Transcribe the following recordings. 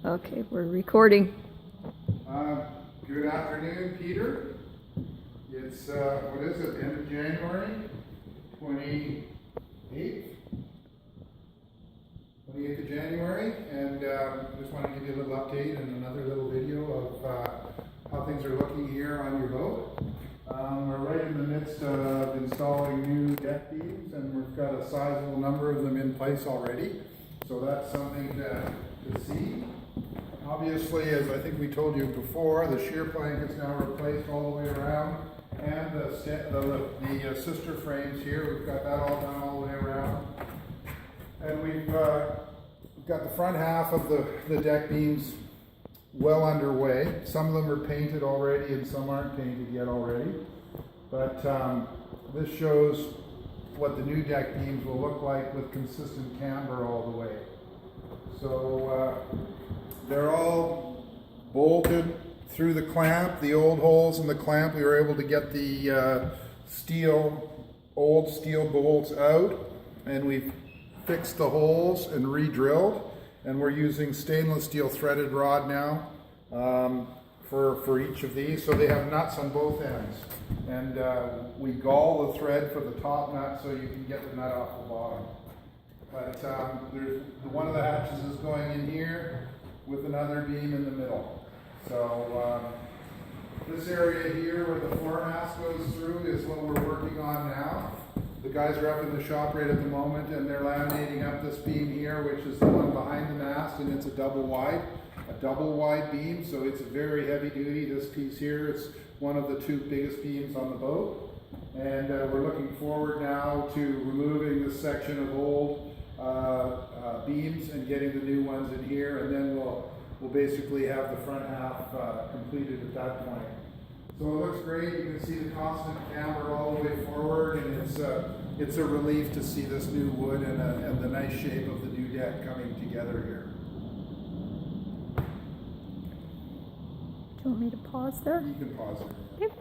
Okay, we're recording. Good afternoon, Peter. It's, what is it, end of January, 28th? 28th of January, and just want to give you a little update and another little video of how things are looking here on your boat. We're right in the midst of installing new deck beams, and we've got a sizable number of them in place already, so that's something to see. Obviously, as I think we told you before, the shear plank is now replaced all the way around, and the sister frames here, we've got that all done all the way around. And we've got the front half of the deck beams well underway. Some of them are painted already and some aren't painted yet already. But this shows what the new deck beams will look like with consistent camber all the way. So they're all bolted through the clamp, the old holes in the clamp. We were able to get the old steel bolts out, and we've fixed the holes and re-drilled, and we're using stainless steel threaded rod now for each of these, so they have nuts on both ends, and we gall the thread for the top nut so you can get the nut off the bottom. But there's one of the hatches is going in here with another beam in the middle. So this area here where the foremast goes through is what we're working on now. The guys are up in the shop right at the moment, and they're laminating up this beam here, which is the one behind the mast, and it's a double wide beam, so it's very heavy duty. This piece here is one of the two biggest beams on the boat, and we're looking forward now to removing this section of old beams and getting the new ones in here, and then we'll basically have the front half completed at that point. So it looks great. You can see the constant camber all the way forward, and it's a relief to see this new wood and the nice shape of the new deck coming together here. Do you want me to pause there? You can pause it. Yep.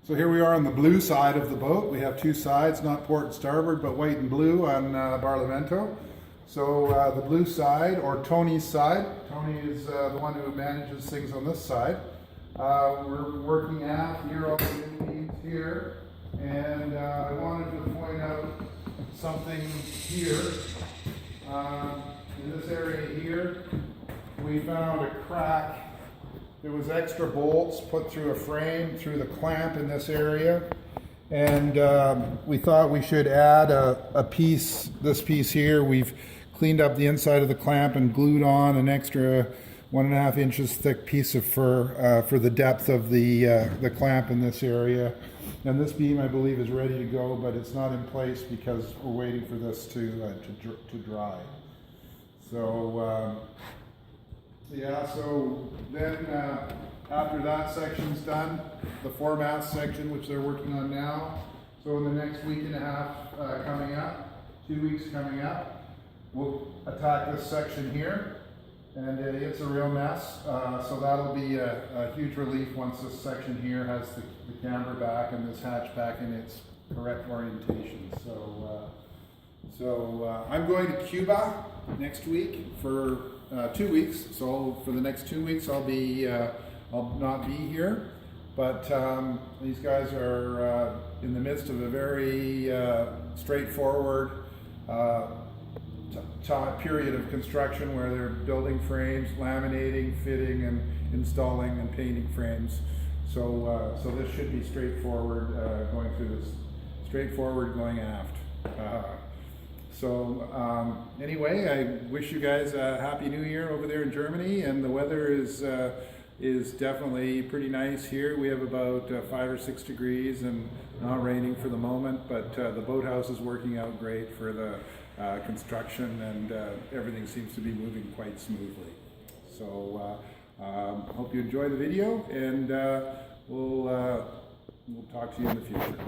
So here we are on the blue side of the boat. We have two sides, not port and starboard, but white and blue on Barlovento. So the blue side, or Tony's side, Tony is the one who manages things on this side. We're working aft here, all the new beams here, and I wanted to point out something here. In this area here, we found a crack. There was extra bolts put through a frame, through the clamp in this area, and we thought we should add a piece, this piece here. We've cleaned up the inside of the clamp and glued on an extra 1.5 inches thick piece of fur for the depth of the clamp in this area. And this beam, I believe, is ready to go, but it's not in place because we're waiting for this to dry. So yeah, so then after that section's done, the foremast section, which they're working on now, so in the next week and a half coming up, 2 weeks coming up, we'll attack this section here, and it's a real mess, so that'll be a huge relief once this section here has the camber back and this hatch back in its correct orientation. So I'm going to Cuba next week for 2 weeks, so for the next 2 weeks I'll not be here, but these guys are in the midst of a very straightforward period of construction where they're building frames, laminating, fitting, and installing and painting frames. So this should be straightforward going through this, straightforward going aft. Anyway, I wish you guys a Happy New Year over there in Germany, and the weather is definitely pretty nice here. We have about 5 or 6 degrees and not raining for the moment, but the boathouse is working out great for the construction, and everything seems to be moving quite smoothly. So hope you enjoy the video, and we'll talk to you in the future.